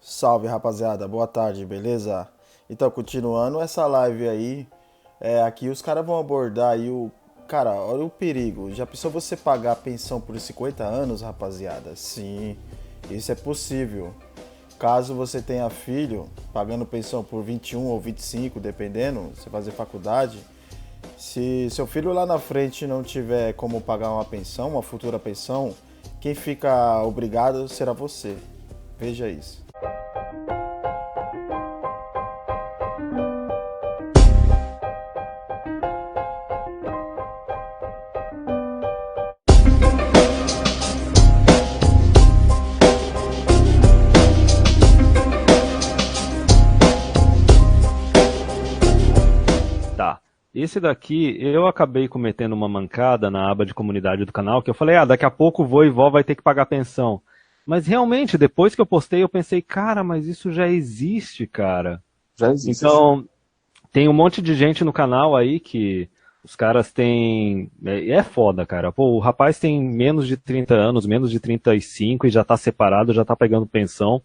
Salve, rapaziada, boa tarde, beleza? Então, continuando essa live aí, aqui os caras vão abordar aí o... Cara, olha o perigo. Já pensou você pagar a pensão por 50 anos, rapaziada? Sim, isso é possível. Caso você tenha filho, pagando pensão por 21 ou 25, dependendo, você fazer faculdade, se seu filho lá na frente não tiver como pagar uma pensão, uma futura pensão, quem fica obrigado será você. Veja isso. Tá. Esse daqui, eu acabei cometendo uma mancada na aba de comunidade do canal, que eu falei, daqui a pouco o vô e vó vai ter que pagar pensão. Mas realmente, depois que eu postei, eu pensei, cara, mas isso já existe, cara. Já existe. Então, tem um monte de gente no canal aí que os caras têm. É foda, cara. Pô, o rapaz tem menos de 30 anos, menos de 35 e já tá separado, já tá pegando pensão.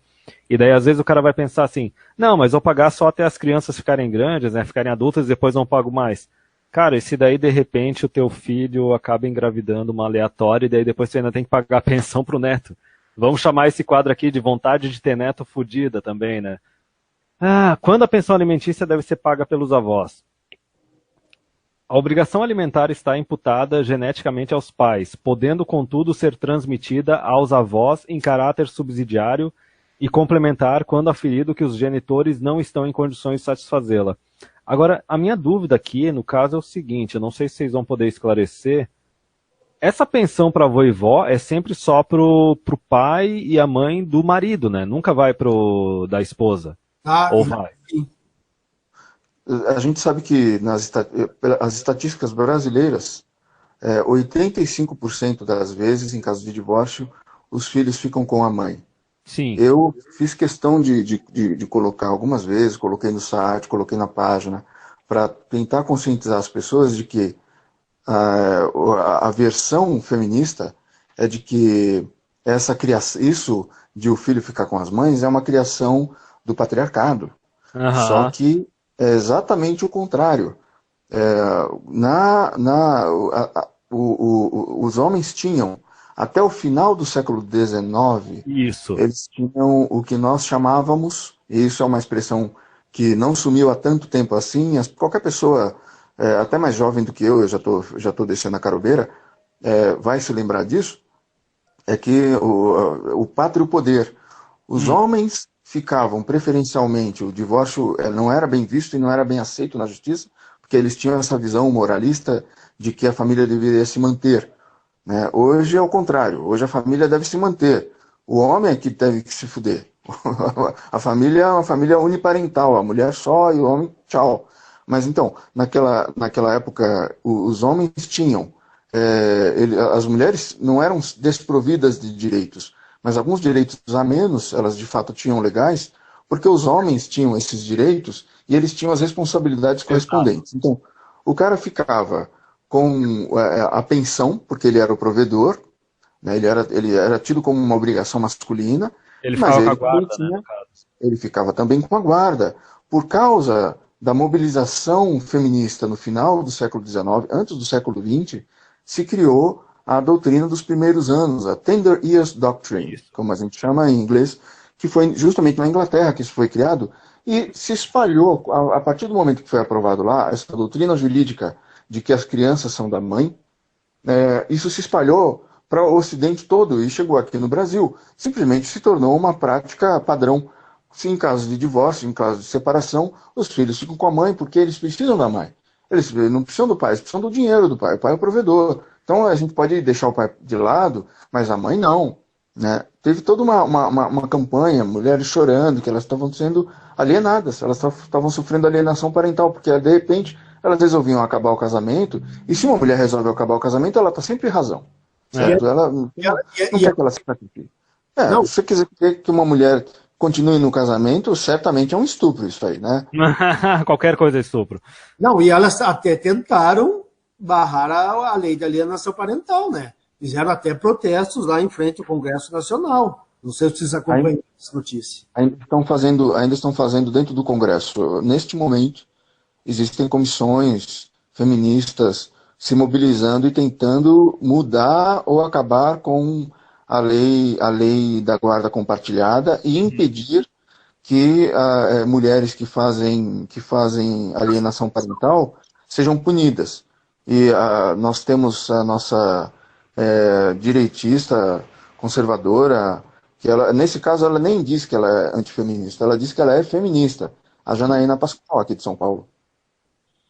E daí, às vezes, o cara vai pensar assim: não, mas vou pagar só até as crianças ficarem grandes, né? Ficarem adultas e depois não pago mais. Cara, e se daí, de repente, o teu filho acaba engravidando uma aleatória e daí depois você ainda tem que pagar a pensão pro neto? Vamos chamar esse quadro aqui de vontade de ter neto fudida também, né? Quando a pensão alimentícia deve ser paga pelos avós? A obrigação alimentar está imputada geneticamente aos pais, podendo, contudo, ser transmitida aos avós em caráter subsidiário e complementar quando aferido que os genitores não estão em condições de satisfazê-la. Agora, a minha dúvida aqui, no caso, é o seguinte, eu não sei se vocês vão poder esclarecer. Essa pensão para avô e vó é sempre só pro pai e a mãe do marido, né? Nunca vai pro da esposa. Tá? Ou vai? A gente sabe que as estatísticas brasileiras, 85% das vezes, em caso de divórcio, os filhos ficam com a mãe. Sim. Eu fiz questão de colocar algumas vezes, coloquei no site, coloquei na página, para tentar conscientizar as pessoas de que a versão feminista é de que essa criação, isso de o filho ficar com as mães é uma criação do patriarcado. Só Aham. que é exatamente o contrário. Os homens tinham, até o final do século XIX, Isso. eles tinham o que nós chamávamos, e isso é uma expressão que não sumiu há tanto tempo assim, qualquer pessoa, até mais jovem do que eu já tô descendo a carobeira, vai se lembrar disso, é que o pátrio poder. Os Hum. homens ficavam preferencialmente, o divórcio não era bem visto e não era bem aceito na justiça, porque eles tinham essa visão moralista de que a família deveria se manter. Né? Hoje é o contrário, hoje a família deve se manter. O homem é que deve se fuder. A família é uma família uniparental, a mulher só e o homem tchau. Mas então, naquela época, os homens tinham, as mulheres não eram desprovidas de direitos, mas alguns direitos a menos, elas de fato tinham legais, porque os homens tinham esses direitos e eles tinham as responsabilidades Exato. correspondentes. Então, o cara ficava com a pensão, porque ele era o provedor, né, ele era tido como uma obrigação masculina, Ele mas ficava com a ele também guarda, né, tinha, no caso. ele ficava também com a guarda. Por causa da mobilização feminista no final do século XIX, antes do século XX, se criou a doutrina dos primeiros anos, a Tender Years Doctrine, Isso. como a gente chama em inglês, que foi justamente na Inglaterra que isso foi criado, e se espalhou, a partir do momento que foi aprovado lá, essa doutrina jurídica de que as crianças são da mãe, isso se espalhou para o Ocidente todo e chegou aqui no Brasil. Simplesmente se tornou uma prática padrão. Se em caso de divórcio, em caso de separação, os filhos ficam com a mãe porque eles precisam da mãe. Eles não precisam do pai, eles precisam do dinheiro do pai. O pai é o provedor. Então a gente pode deixar o pai de lado, mas a mãe não. Né? Teve toda uma campanha, mulheres chorando, que elas estavam sendo alienadas, elas estavam sofrendo alienação parental, porque de repente elas resolviam acabar o casamento, e se uma mulher resolve acabar o casamento, ela está sempre em razão, E, É. certo? Ela e, ela- não e quer ela- que ela se sacrifique. não, Se você quiser que uma mulher continue no casamento, certamente é um estupro isso aí, né? Qualquer coisa é estupro. não, e elas até tentaram barrar a lei de alienação parental, né? Fizeram até protestos lá em frente ao Congresso Nacional. Não sei se vocês acompanham essa notícia. Ainda estão fazendo dentro do Congresso. Neste momento, existem comissões feministas se mobilizando e tentando mudar ou acabar com a lei da guarda compartilhada e impedir que mulheres que fazem alienação parental sejam punidas. E nós temos a nossa direitista conservadora, que ela, nesse caso, ela nem diz que ela é antifeminista, ela diz que ela é feminista, a Janaína Pascoal, aqui de São Paulo.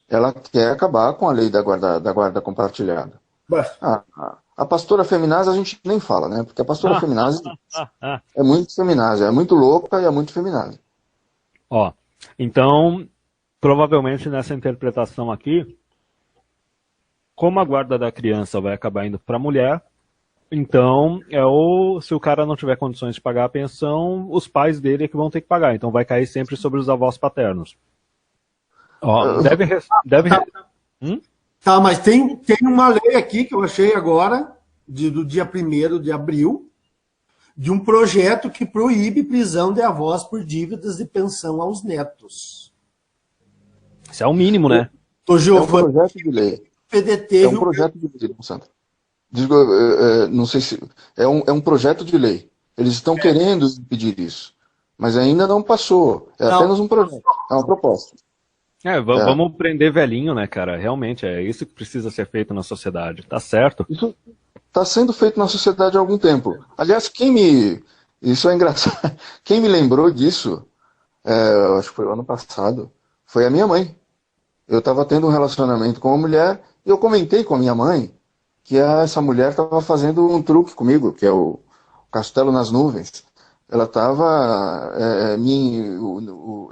Ela quer acabar com a lei da guarda compartilhada. A pastora feminazi a gente nem fala, né? Porque a pastora feminazi é muito feminazi, é muito louca e é muito feminazi. Ó, então, provavelmente nessa interpretação aqui, como a guarda da criança vai acabar indo para a mulher, então, se o cara não tiver condições de pagar a pensão, os pais dele é que vão ter que pagar. Então vai cair sempre sobre os avós paternos. Ó, Tá, mas tem uma lei aqui que eu achei agora, do dia 1º de abril, de um projeto que proíbe prisão de avós por dívidas de pensão aos netos. Isso é o mínimo, né? É um projeto de lei. PDT, é um projeto de lei, Sandro. Digo, não sei se... É um projeto de lei. Eles estão querendo impedir isso. Mas ainda não passou. Apenas um projeto. É uma proposta. Vamos prender velhinho, né, cara? Realmente, é isso que precisa ser feito na sociedade. Tá certo. Isso está sendo feito na sociedade há algum tempo. Aliás, isso é engraçado. Quem me lembrou disso, eu acho que foi o ano passado, foi a minha mãe. Eu estava tendo um relacionamento com uma mulher e eu comentei com a minha mãe que essa mulher estava fazendo um truque comigo, que é o Castelo nas Nuvens. Ela estava...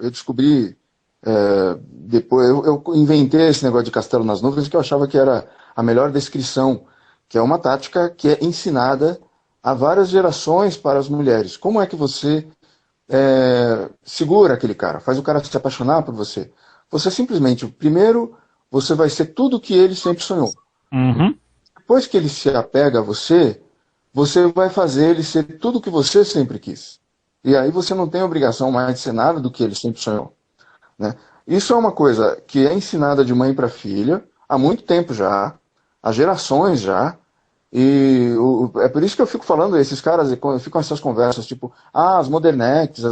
eu descobri... depois eu inventei esse negócio de Castelo nas Nuvens, que eu achava que era a melhor descrição, que é uma tática que é ensinada a várias gerações para as mulheres. Como é que você segura aquele cara, faz o cara se apaixonar por você? Você simplesmente, primeiro, você vai ser tudo o que ele sempre sonhou. Uhum. Depois que ele se apega a você, você vai fazer ele ser tudo o que você sempre quis. E aí você não tem obrigação mais de ser nada do que ele sempre sonhou. Né? Isso é uma coisa que é ensinada de mãe para filha há muito tempo já, há gerações já, e é por isso que eu fico falando, esses caras ficam essas conversas tipo, as modernetes,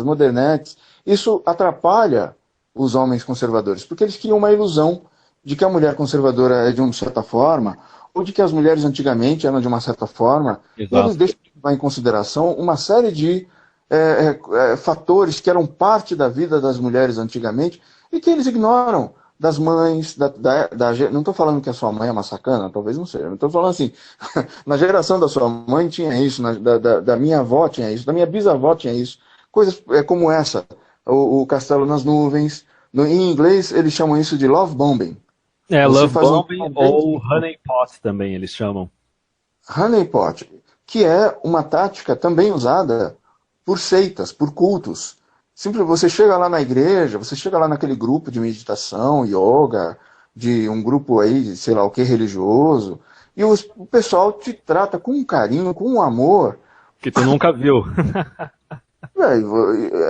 isso atrapalha os homens conservadores, porque eles criam uma ilusão de que a mulher conservadora é de uma certa forma, ou de que as mulheres antigamente eram de uma certa forma. Exato. E eles deixam de levar em consideração uma série de fatores que eram parte da vida das mulheres antigamente e que eles ignoram, das mães, não estou falando que a sua mãe é uma sacana, talvez não seja, estou falando assim, na geração da sua mãe tinha isso, da minha avó tinha isso, da minha bisavó tinha isso, coisas como essa, o Castelo nas Nuvens, em inglês eles chamam isso de love bombing. Love bombing ou honey pot também eles chamam. Honey pot, que é uma tática também usada por seitas, por cultos. Sempre você chega lá na igreja, você chega lá naquele grupo de meditação, yoga, de um grupo aí, sei lá o que, religioso, e o pessoal te trata com um carinho, com um amor. Que tu nunca viu.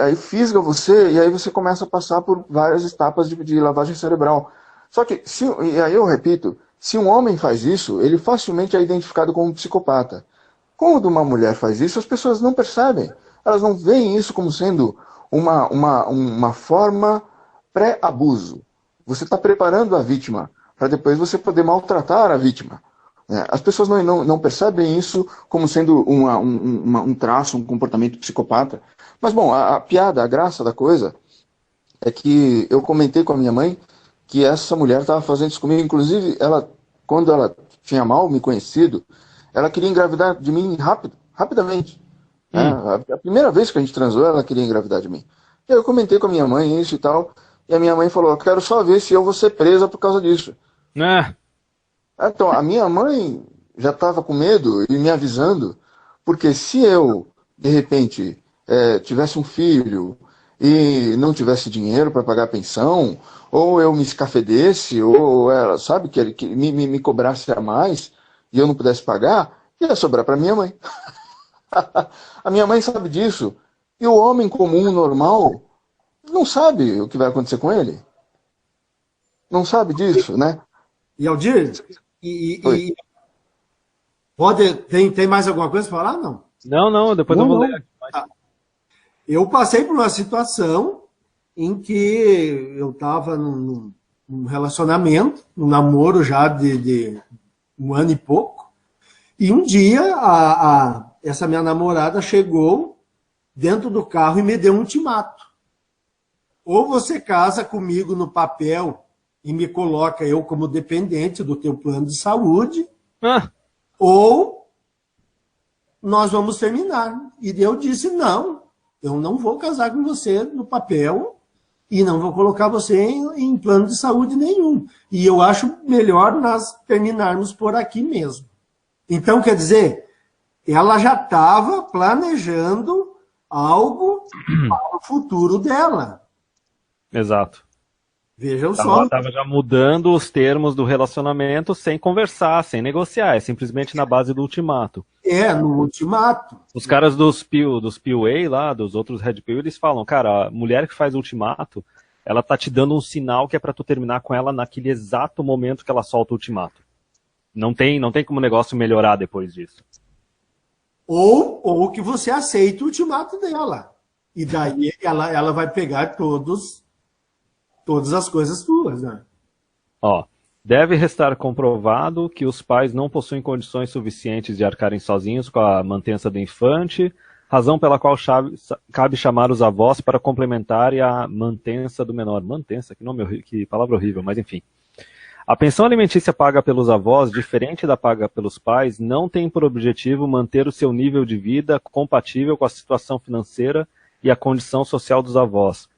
Aí fisga você, e aí você começa a passar por várias etapas de lavagem cerebral. Só que, e aí eu repito, se um homem faz isso, ele facilmente é identificado como um psicopata. Quando uma mulher faz isso, as pessoas não percebem. Elas não veem isso como sendo uma forma pré-abuso. Você está preparando a vítima para depois você poder maltratar a vítima. As pessoas não percebem isso como sendo um traço, um comportamento psicopata. Mas, bom, a piada, a graça da coisa é que eu comentei com a minha mãe que essa mulher estava fazendo isso comigo. Inclusive, quando ela tinha mal me conhecido, ela queria engravidar de mim rapidamente. A primeira vez que a gente transou, ela queria engravidar de mim. E eu comentei com a minha mãe isso e tal, e a minha mãe falou, eu quero só ver se eu vou ser presa por causa disso. Então, a minha mãe já estava com medo e me avisando, porque se eu, de repente, tivesse um filho e não tivesse dinheiro para pagar a pensão, ou eu me escafedesse, ou ela, sabe, que me cobrasse a mais e eu não pudesse pagar, ia sobrar para minha mãe. A minha mãe sabe disso. E o homem comum, normal, não sabe o que vai acontecer com ele. Não sabe disso, né? E Aldir, Oi. tem mais alguma coisa para falar? Não. Não, depois Não, eu vou não. ler. Eu passei por uma situação em que eu estava num relacionamento, num namoro já de um ano e pouco, e um dia essa minha namorada chegou dentro do carro e me deu um ultimato. Ou você casa comigo no papel e me coloca eu como dependente do teu plano de saúde, Ah, ou nós vamos terminar. E eu disse, não, eu não vou casar com você no papel e não vou colocar você em plano de saúde nenhum. E eu acho melhor nós terminarmos por aqui mesmo. Então, quer dizer, ela já estava planejando algo para o futuro dela. exato. Vejam só. Tava já mudando os termos do relacionamento sem conversar, sem negociar, é simplesmente na base do ultimato. No ultimato. Os caras dos PUA lá, dos outros Red Pill, eles falam, cara, a mulher que faz ultimato, ela tá te dando um sinal que é pra tu terminar com ela naquele exato momento que ela solta o ultimato. Não tem como o negócio melhorar depois disso. Ou que você aceite o ultimato dela. E daí ela vai pegar todas as coisas suas, né? Ó, deve restar comprovado que os pais não possuem condições suficientes de arcarem sozinhos com a mantença do infante, razão pela qual cabe chamar os avós para complementarem a mantença do menor. Mantença, que palavra horrível, mas enfim. A pensão alimentícia paga pelos avós, diferente da paga pelos pais, não tem por objetivo manter o seu nível de vida compatível com a situação financeira e a condição social dos avós,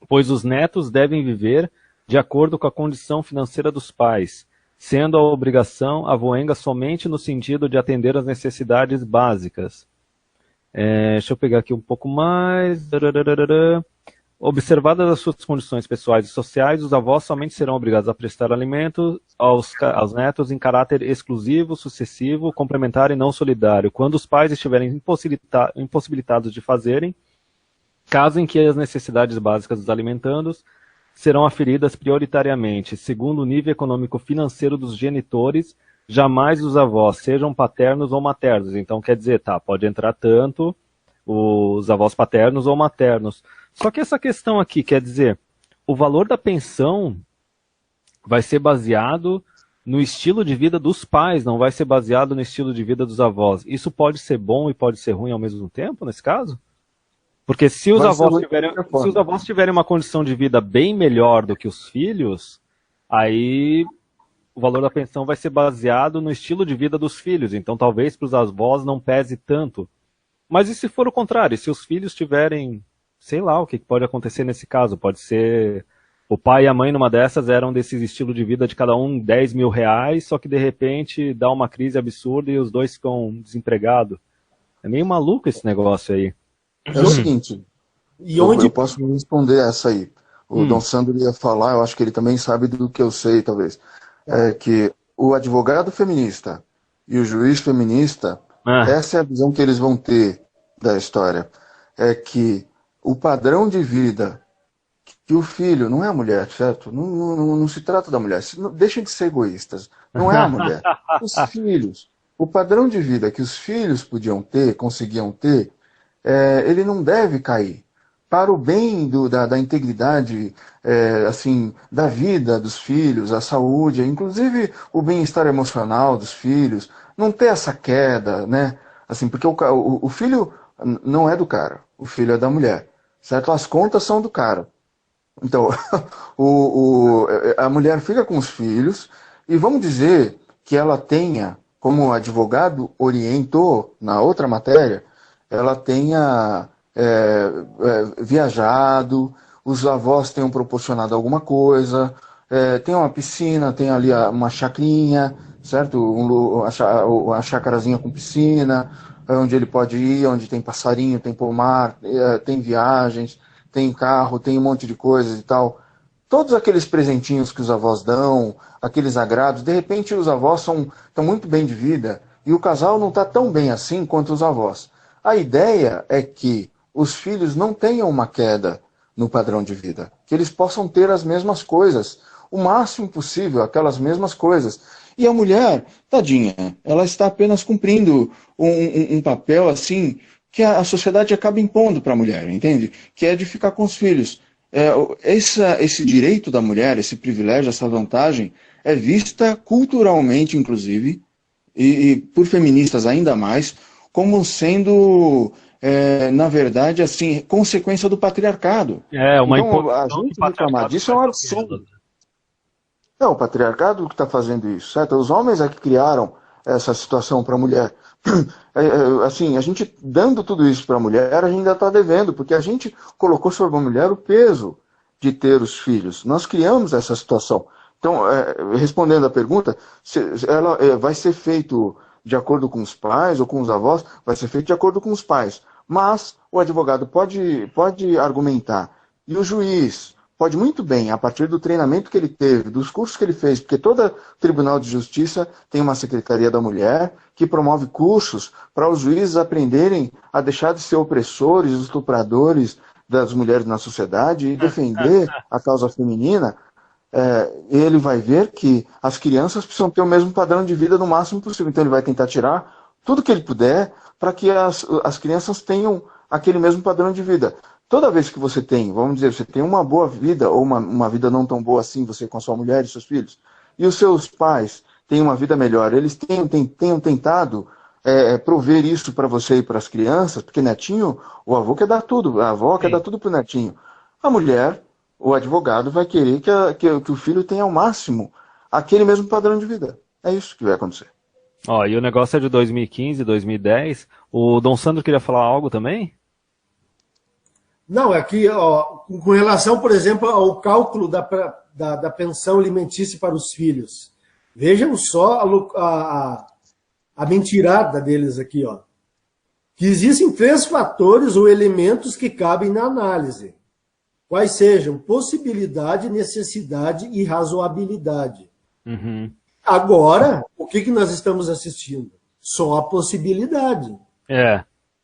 pois os netos devem viver de acordo com a condição financeira dos pais, sendo a obrigação avoenga somente no sentido de atender às necessidades básicas. Deixa eu pegar aqui um pouco mais. Observadas as suas condições pessoais e sociais, os avós somente serão obrigados a prestar alimento aos netos em caráter exclusivo, sucessivo, complementar e não solidário, quando os pais estiverem impossibilitados de fazerem, caso em que as necessidades básicas dos alimentandos serão aferidas prioritariamente, segundo o nível econômico-financeiro dos genitores, jamais dos avós, sejam paternos ou maternos. Então, quer dizer, pode entrar tanto os avós paternos ou maternos. Só que essa questão aqui, quer dizer, o valor da pensão vai ser baseado no estilo de vida dos pais, não vai ser baseado no estilo de vida dos avós. Isso pode ser bom e pode ser ruim ao mesmo tempo, nesse caso? Porque se os avós tiverem uma condição de vida bem melhor do que os filhos, aí o valor da pensão vai ser baseado no estilo de vida dos filhos. Então talvez para os avós não pese tanto. Mas e se for o contrário? Se os filhos tiverem, sei lá, o que pode acontecer nesse caso? Pode ser o pai e a mãe numa dessas eram desse estilo de vida de cada um 10 mil reais, só que de repente dá uma crise absurda e os dois ficam desempregados. É meio maluco esse negócio aí. É o seguinte, eu posso responder essa aí. O Dom Sandro ia falar, eu acho que ele também sabe do que eu sei, talvez. É que o advogado feminista e o juiz feminista, essa é a visão que eles vão ter da história. É que o padrão de vida que o filho, não é a mulher, certo? Não se trata da mulher. Deixem de ser egoístas. Não é a mulher. Os filhos. O padrão de vida que os filhos podiam ter, conseguiam ter, ele não deve cair. Para o bem da integridade, assim, da vida dos filhos, a saúde, inclusive o bem-estar emocional dos filhos, não ter essa queda, né? Assim, porque o filho não é do cara, o filho é da mulher, certo? As contas são do cara. Então, a mulher fica com os filhos e vamos dizer que ela tenha, como o advogado orientou na outra matéria, ela tenha viajado, os avós tenham proporcionado alguma coisa, tem uma piscina, tem ali uma chacrinha, certo? Uma chacarazinha com piscina, onde ele pode ir, onde tem passarinho, tem pomar, tem viagens, tem carro, tem um monte de coisas e tal. Todos aqueles presentinhos que os avós dão, aqueles agrados, de repente os avós estão muito bem de vida e o casal não está tão bem assim quanto os avós. A ideia é que os filhos não tenham uma queda no padrão de vida, que eles possam ter as mesmas coisas, o máximo possível, aquelas mesmas coisas. E a mulher, tadinha, ela está apenas cumprindo um papel assim que a sociedade acaba impondo para a mulher, entende? Que é de ficar com os filhos. Esse direito da mulher, esse privilégio, essa vantagem, é vista culturalmente, inclusive, e por feministas ainda mais, como sendo, na verdade, assim, consequência do patriarcado. Uma Então, a imposição gente do reclamar patriarcado disso é um absurdo. Não, o patriarcado que está fazendo isso, certo? Os homens é que criaram essa situação para a mulher. Assim, a gente dando tudo isso para a mulher, a gente ainda está devendo, porque a gente colocou sobre a mulher o peso de ter os filhos. Nós criamos essa situação. Então, respondendo à pergunta, ela vai ser feito de acordo com os pais ou com os avós, vai ser feito de acordo com os pais. Mas o advogado pode argumentar, e o juiz pode muito bem, a partir do treinamento que ele teve, dos cursos que ele fez, porque todo Tribunal de Justiça tem uma Secretaria da Mulher que promove cursos para os juízes aprenderem a deixar de ser opressores, estupradores das mulheres na sociedade e defender a causa feminina. Ele vai ver que as crianças precisam ter o mesmo padrão de vida no máximo possível. Então ele vai tentar tirar tudo que ele puder para que as crianças tenham aquele mesmo padrão de vida. Toda vez que você tem, vamos dizer, você tem uma boa vida, ou uma vida não tão boa assim, você com a sua mulher e seus filhos, e os seus pais têm uma vida melhor, eles tenham tentado prover isso para você e para as crianças, porque netinho, o avô quer dar tudo, a avó quer dar tudo para o netinho. A mulher, o advogado, vai querer que o filho tenha ao máximo aquele mesmo padrão de vida. É isso que vai acontecer. E o negócio é de 2015, 2010. O Dom Sandro queria falar algo também? Não, aqui, com relação, por exemplo, ao cálculo da pensão alimentícia para os filhos. Vejam só a mentirada deles aqui, que existem 3 fatores ou elementos que cabem na análise. Quais sejam possibilidade, necessidade e razoabilidade. Uhum. Agora, o que nós estamos assistindo? Só a possibilidade.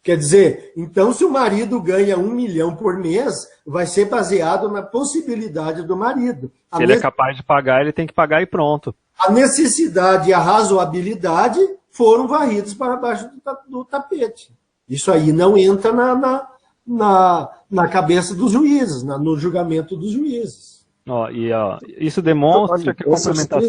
Quer dizer, então se o marido ganha 1 milhão por mês, vai ser baseado na possibilidade do marido. Se ele é capaz de pagar, ele tem que pagar e pronto. A necessidade e a razoabilidade foram varridos para baixo do tapete. Isso aí não entra na cabeça dos juízes, no julgamento dos juízes. Isso demonstra que a complementação...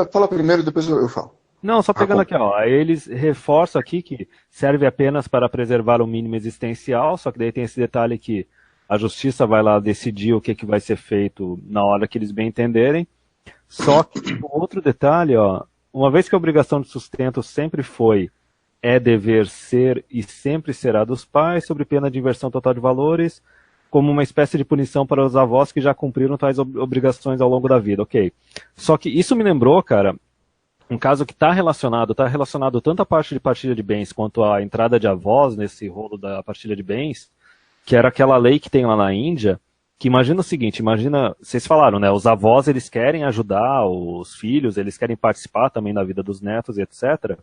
Fala primeiro, depois eu falo. Não, só pegando aqui, eles reforçam aqui que serve apenas para preservar o mínimo existencial, só que daí tem esse detalhe que a justiça vai lá decidir o que vai ser feito na hora que eles bem entenderem. Só que outro detalhe, uma vez que a obrigação de sustento sempre é dever ser e sempre será dos pais, sob pena de inversão total de valores, como uma espécie de punição para os avós que já cumpriram tais obrigações ao longo da vida, ok. Só que isso me lembrou, cara, um caso que está relacionado tanto à parte de partilha de bens quanto à entrada de avós nesse rolo da partilha de bens, que era aquela lei que tem lá na Índia, que imagina o seguinte, vocês falaram, né, os avós eles querem ajudar os filhos, eles querem participar também da vida dos netos e etc.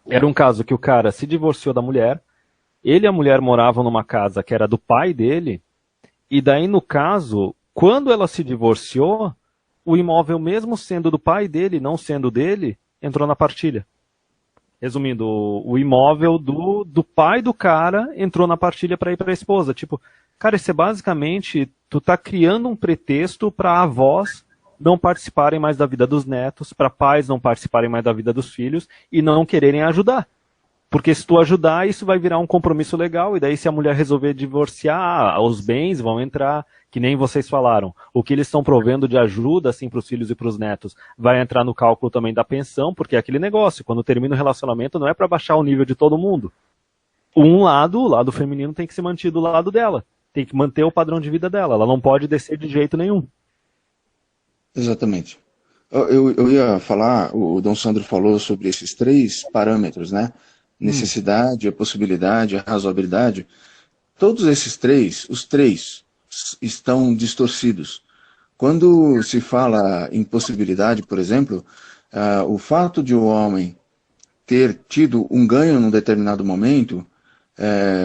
Era um caso que o cara se divorciou da mulher, ele e a mulher moravam numa casa que era do pai dele, e daí no caso, quando ela se divorciou, o imóvel, mesmo sendo do pai dele, não sendo dele, entrou na partilha. Resumindo, o imóvel do pai do cara entrou na partilha para ir para a esposa. Tipo, cara, isso é basicamente, tu tá criando um pretexto para avós não participarem mais da vida dos netos, para pais não participarem mais da vida dos filhos e não quererem ajudar. Porque se tu ajudar, isso vai virar um compromisso legal, e daí se a mulher resolver divorciar, os bens vão entrar, que nem vocês falaram. O que eles estão provendo de ajuda assim, para os filhos e para os netos vai entrar no cálculo também da pensão, porque é aquele negócio, quando termina o relacionamento não é para baixar o nível de todo mundo. O lado feminino tem que ser mantido do lado dela, tem que manter o padrão de vida dela, ela não pode descer de jeito nenhum. Exatamente. Eu ia falar, o Dom Sandro falou sobre esses 3 parâmetros, né? Necessidade, a possibilidade, a razoabilidade. Todos esses 3, os 3 estão distorcidos. Quando se fala em possibilidade, por exemplo, o fato de o homem ter tido um ganho num determinado momento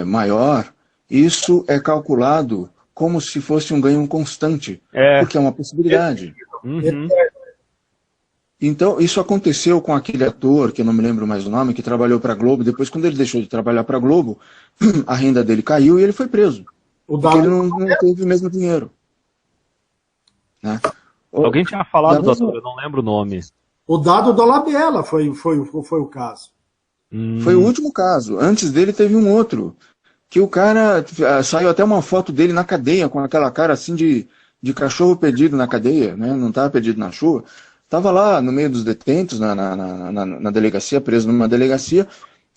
maior, isso é calculado como se fosse um ganho constante, porque é uma possibilidade. Uhum. Então, isso aconteceu com aquele ator, que eu não me lembro mais o nome, que trabalhou para a Globo. Depois, quando ele deixou de trabalhar para a Globo, a renda dele caiu e ele foi preso. Porque ele não teve o mesmo dinheiro. Né? Alguém tinha falado do ator, eu não lembro o nome. O Dado Dolabella foi o caso. Foi o último caso. Antes dele teve um outro. Que o cara, saiu até uma foto dele na cadeia, com aquela cara assim de cachorro perdido na cadeia, né? Não estava perdido na chuva. Estava lá no meio dos detentos, na delegacia, preso numa delegacia,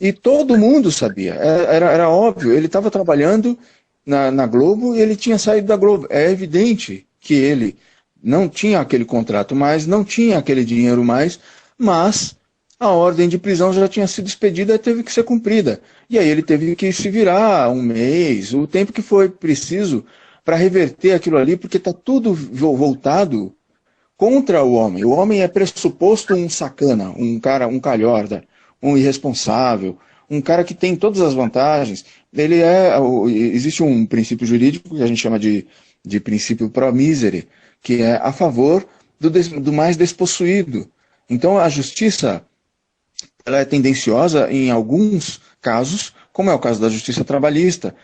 e todo mundo sabia. Era óbvio, ele estava trabalhando na Globo e ele tinha saído da Globo. É evidente que ele não tinha aquele contrato mais, não tinha aquele dinheiro mais, mas a ordem de prisão já tinha sido expedida e teve que ser cumprida. E aí ele teve que se virar um mês, o tempo que foi preciso para reverter aquilo ali, porque está tudo voltado contra o homem. O homem é pressuposto um sacana, um cara, um calhorda, um irresponsável, um cara que tem todas as vantagens. Existe um princípio jurídico que a gente chama de princípio pro misere, que é a favor do mais despossuído. Então a justiça, ela é tendenciosa em alguns casos, como é o caso da justiça trabalhista.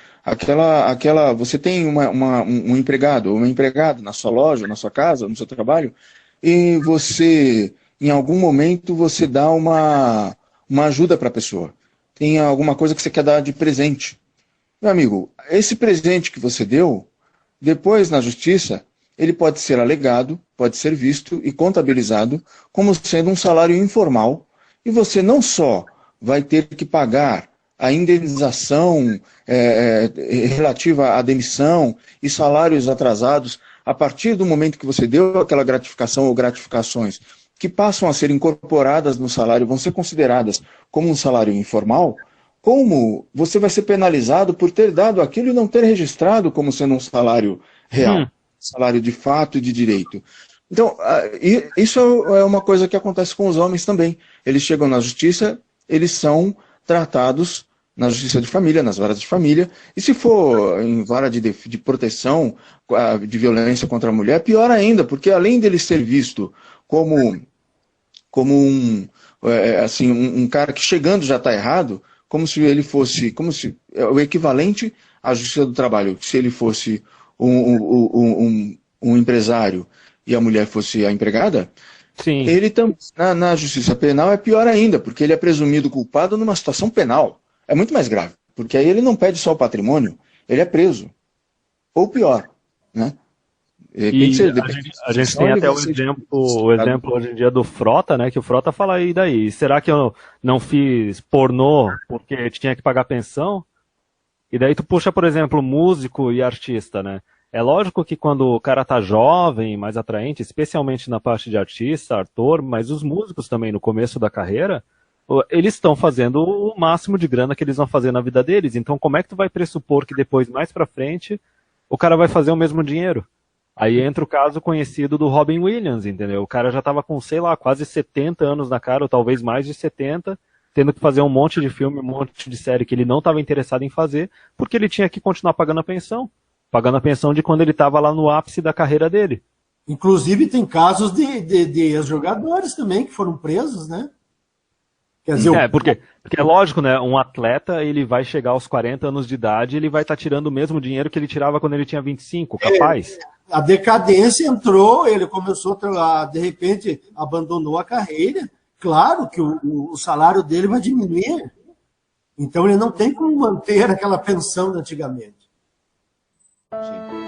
Você tem um empregado ou uma empregada na sua loja, na sua casa, no seu trabalho, e você, em algum momento, você dá uma ajuda para a pessoa. Tem alguma coisa que você quer dar de presente. Meu amigo, esse presente que você deu, depois na justiça, ele pode ser alegado, pode ser visto e contabilizado como sendo um salário informal, e você não só vai ter que pagar a indenização relativa à demissão e salários atrasados a partir do momento que você deu aquela gratificação ou gratificações que passam a ser incorporadas no salário, vão ser consideradas como um salário informal, como você vai ser penalizado por ter dado aquilo e não ter registrado como sendo um salário real, salário de fato e de direito. Então, isso é uma coisa que acontece com os homens também. Eles chegam na justiça, eles são tratados na justiça de família, nas varas de família, e se for em vara de proteção de violência contra a mulher, pior ainda, porque além dele ser visto como um cara que chegando já está errado, como se ele fosse, o equivalente à justiça do trabalho, se ele fosse um empresário e a mulher fosse a empregada, Sim. Ele na justiça penal é pior ainda, porque ele é presumido culpado numa situação penal. É muito mais grave, porque aí ele não pede só o patrimônio, ele é preso. Ou pior, né? A gente tem até o exemplo hoje em dia do Frota, né? Que o Frota fala, e daí? Será que eu não fiz pornô porque tinha que pagar pensão? E daí tu puxa, por exemplo, músico e artista, né? É lógico que quando o cara tá jovem, mais atraente, especialmente na parte de artista, ator, mas os músicos também no começo da carreira, eles estão fazendo o máximo de grana que eles vão fazer na vida deles. Então como é que tu vai pressupor que depois, mais pra frente, o cara vai fazer o mesmo dinheiro? Aí entra o caso conhecido do Robin Williams, entendeu? O cara já tava com, sei lá, quase 70 anos na cara, ou talvez mais de 70, tendo que fazer um monte de filme, um monte de série que ele não estava interessado em fazer, porque ele tinha que continuar pagando a pensão. Pagando a pensão de quando ele estava lá no ápice da carreira dele. Inclusive tem casos de ex-jogadores também que foram presos, né? Quer dizer, porque é lógico, né? Um atleta, ele vai chegar aos 40 anos de idade, ele vai estar tirando o mesmo dinheiro que ele tirava quando ele tinha 25, capaz. A decadência entrou, ele começou de repente, abandonou a carreira. Claro que o salário dele vai diminuir. Então ele não tem como manter aquela pensão de antigamente. Sim.